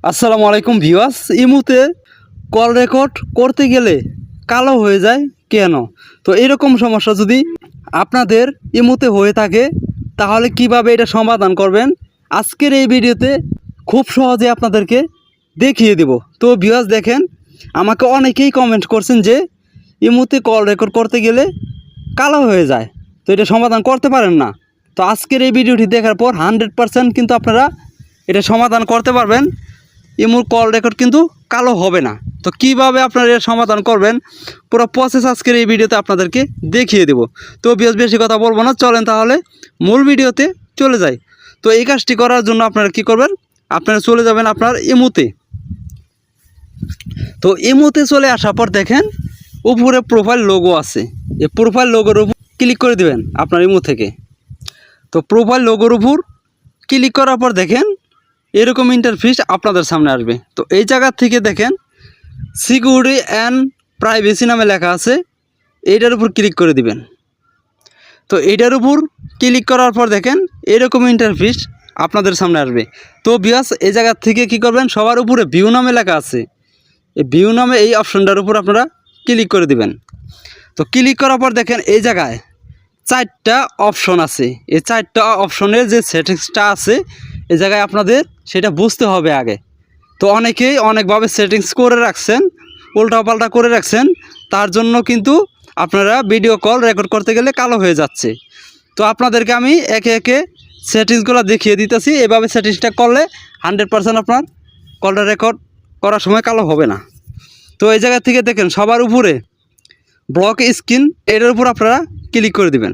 আসসালামু আলাইকুম ভিউয়ার্স। ইমুতে কল রেকর্ড করতে গেলে কালো হয়ে যায় কেন? তো এরকম সমস্যা যদি আপনাদের ইমুতে হয়ে থাকে তাহলে কিভাবে এটা সমাধান করবেন আজকের এই ভিডিওতে খুব সহজে আপনাদেরকে দেখিয়ে দেব। তো ভিউয়ার্স দেখেন, আমাকে অনেকেই কমেন্ট করছেন যে ইমুতে কল রেকর্ড করতে গেলে কালো হয়ে যায়, তো এটা সমাধান করতে পারেন না। তো আজকের এই ভিডিওটি দেখার পর 100% কিন্তু আপনারা এটা সমাধান করতে পারবেন। ইমুর কল রেকর্ড কিন্তু কালো হবে না। তো কিভাবে আপনারা এর সমাধান করবেন পুরো প্রসেস আজকের এই ভিডিওতে আপনাদেরকে দেখিয়ে দেব। তো বেশি কথা বলবো না, চলেন তাহলে মূল ভিডিওতে চলে যাই। তো এই কাজটি করার জন্য আপনারা কি করবেন, আপনারা চলে যাবেন আপনার ইমুতে। তো ইমুতে চলে আসার পর দেখেন উপরে প্রোফাইল লোগো আছে, এই প্রোফাইল লোগোর উপর ক্লিক করে দিবেন আপনার ইমু থেকে। তো প্রোফাইল লোগোর উপর ক্লিক করার পর দেখেন এরকম ইন্টারফেস আপনাদের সামনে আসবে। তো এই জায়গা থেকে দেখেন সিকিউরিটি অ্যান্ড প্রাইভেসি নামে লেখা আছে, এইটার উপর ক্লিক করে দিবেন। তো এইটার উপর ক্লিক করার পর দেখেন এরকম ইন্টারফেস আপনাদের সামনে আসবে। তো ভিউয়ার্স এই জায়গা থেকে কি করবেন, সবার উপরে ভিউ নামে লেখা আছে, এই ভিউ নামে এই অপশনটার উপর আপনারা ক্লিক করে দিবেন। তো ক্লিক করার পর দেখেন এই জায়গায় 4টা অপশন আছে। এই 4টা অপশনের যে সেটিংসটা আছে এই জায়গায় আপনাদের সেটা বুঝতে হবে আগে। তো অনেকেই অনেকভাবে সেটিংস করে রাখছেন, উল্টাপাল্টা করে রাখছেন, তার জন্য কিন্তু আপনারা ভিডিও কল রেকর্ড করতে গেলে কালো হয়ে যাচ্ছে। তো আপনাদেরকে আমি একে একে সেটিংসগুলো দেখিয়ে দিতেছি। এভাবে সেটিংসটা করলে 100% আপনার কলটা রেকর্ড করার সময় কালো হবে না। তো এই জায়গা থেকে দেখেন সবার উপরে ব্লক স্ক্রিন, এটার উপর আপনারা ক্লিক করে দিবেন।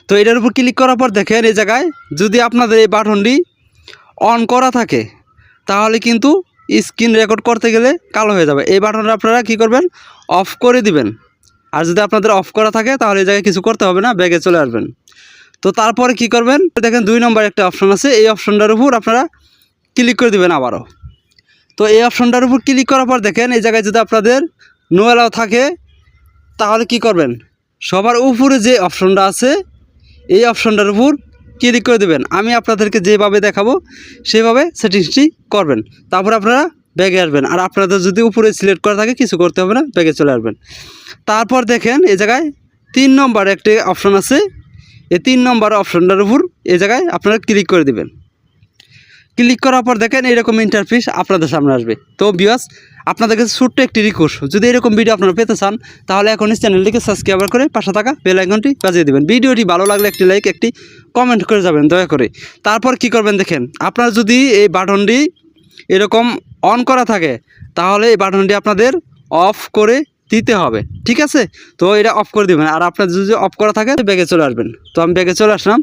তো এটার উপর ক্লিক করার পর দেখেন এই জায়গায় যদি আপনাদের এই বাটনটি অন করা থাকে তাহলে কিন্তু স্ক্রিন রেকর্ড করতে গেলে কালো হয়ে যাবে। এই বাটনটা আপনারা কি করবেন, অফ করে দিবেন। আর যদি আপনাদের অফ করা থাকে তাহলে এই জায়গায় কিছু করতে হবে না, ব্যাগে চলে আসবেন। তো তারপরে কি করবেন, দেখেন 2 নম্বর একটা অপশন আছে, এই অপশনটার উপর আপনারা ক্লিক করে দিবেন আবারও। তো এই অপশনটার উপর ক্লিক করার পর দেখেন এই জায়গায় যদি আপনাদের নো অ্যালাউ থাকে তাহলে কি করবেন, সবার উপরে যে অপশনটা আছে এই অপশনটার উপর ক্লিক করে দেবেন। আমি আপনাদেরকে যেভাবে দেখাবো সেভাবে সেটিংসটি করবেন। তারপর আপনারা ব্যাগে আসবেন। আর আপনাদের যদি উপরে সিলেক্ট করা থাকে কিছু করতে হবে না, ব্যাগে চলে আসবেন। তারপর দেখেন এই জায়গায় 3 নম্বর একটি অপশন আছে, এই 3 নম্বর অপশনটার উপর এই জায়গায় আপনারা ক্লিক করে দেবেন। ক্লিক করার পর দেখেন এইরকম ইন্টারফেস আপনাদের সামনে আসবে। তো ভিউয়ার্স আপনাদের কাছে ছোট্ট একটি রিকোয়েস্ট, যদি এরকম ভিডিও আপনারা পেতে চান তাহলে এখনই চ্যানেলটিকে সাবস্ক্রাইব করে পাশে থাকা বেল আইকনটি বাজিয়ে দেবেন। ভিডিওটি ভালো লাগলে একটি লাইক, একটি কমেন্ট করে যাবেন দয়া করে। তারপর কি করবেন দেখেন, আপনার যদি এই বাটনটি এরকম অন করা থাকে তাহলে এই বাটনটি আপনাদের অফ করে দিতে হবে, ঠিক আছে? তো এটা অফ করে দেবেন। আর আপনার যদি অফ করা থাকে ব্যাগে চলে আসবেন। তো আমি ব্যাগে চলে আসলাম।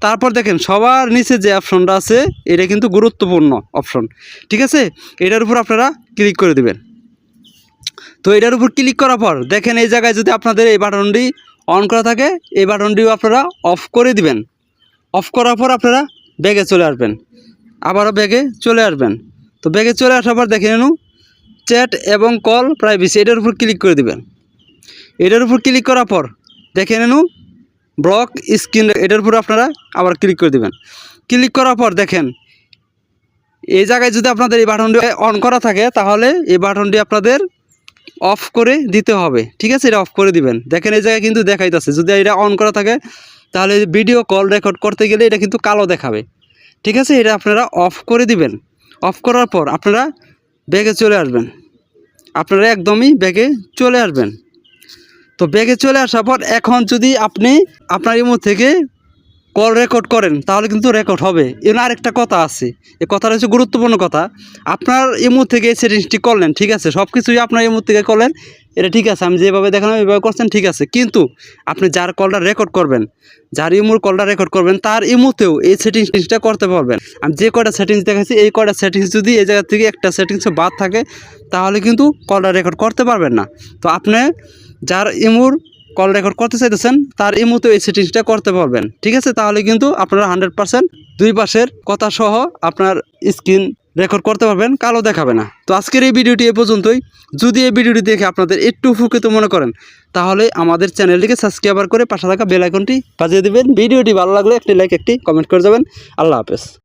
তারপর দেখেন সবার নিচে যে অপশনটা আছে এটা কিন্তু গুরুত্বপূর্ণ অপশন, ঠিক আছে? এটার উপর আপনারা ক্লিক করে দেবেন। তো এটার উপর ক্লিক করার পর দেখেন এই জায়গায় যদি আপনাদের এই বাটনটি অন করা থাকে এই বাটনটিও আপনারা অফ করে দিবেন। অফ করার পর আপনারা ব্যাগে চলে আসবেন, আবারও ব্যাগে চলে আসবেন। তো ব্যাগে চলে আসার পর দেখে নিন চ্যাট এবং কল প্রাইভেসি, এটার উপর ক্লিক করে দিবেন। এটার উপর ক্লিক করার পর দেখে নিন ব্লক স্ক্রিন, এটার উপর আপনারা আবার ক্লিক করে দেবেন। ক্লিক করার পর দেখেন এই জায়গায় যদি আপনাদের এই বাটনটি অন করা থাকে তাহলে এই বাটনটি আপনাদের অফ করে দিতে হবে, ঠিক আছে? এটা অফ করে দিবেন। দেখেন এই জায়গায় কিন্তু দেখাইতেছে যদি এটা অন করা থাকে তাহলে ভিডিও কল রেকর্ড করতে গেলে এটা কিন্তু কালো দেখাবে, ঠিক আছে? এটা আপনারা অফ করে দিবেন। অফ করার পর আপনারা ব্যাগে চলে আসবেন, আপনারা একদমই ব্যাগে চলে আসবেন। তো ব্যাগে চলে আসার পর এখন যদি আপনি আপনার ইমো থেকে কল রেকর্ড করেন তাহলে কিন্তু রেকর্ড হবে। এর আরেকটা কথা আছে, এই কথাটা হচ্ছে গুরুত্বপূর্ণ কথা। আপনার ইমো থেকে সেটিংসটি করলেন, ঠিক আছে? সব কিছুই আপনার ইমো থেকে করলেন, এটা ঠিক আছে, আমি যেভাবে দেখালাম এইভাবে করছেন, ঠিক আছে। কিন্তু আপনি যার কলটা রেকর্ড করবেন, যার ইমোর কলটা রেকর্ড করবেন তার ইমোতেও এই সেটিংসটা করতে পারবেন। আমি যে কয়টা সেটিংস দেখাচ্ছি এই কয়টা সেটিংস যদি এই জায়গা থেকে একটা সেটিংসও বাদ থাকে তাহলে কিন্তু কলটা রেকর্ড করতে পারবেন না। তো আপনি যার ইমোর কল রেকর্ড করতে চাইতেছেন তার ইমোতে এই সেটিংসটা করতে পারবেন, ঠিক আছে? তাহলে কিন্তু আপনারা 100% দুই পাশের কথা সহ আপনার স্ক্রিন রেকর্ড করতে পারবেন, কালো দেখাবে না। তো আজকের এই ভিডিওটি এ পর্যন্তই। যদি এই ভিডিওটি দেখে আপনাদের একটু উপকৃত মনে করেন তাহলে আমাদের চ্যানেলটিকে সাবস্ক্রাইব করে পাশে থাকা বেল আইকনটি বাজিয়ে দেবেন। ভিডিওটি ভালো লাগলে একটি লাইক, একটি কমেন্ট করে যাবেন। আল্লাহ হাফেজ।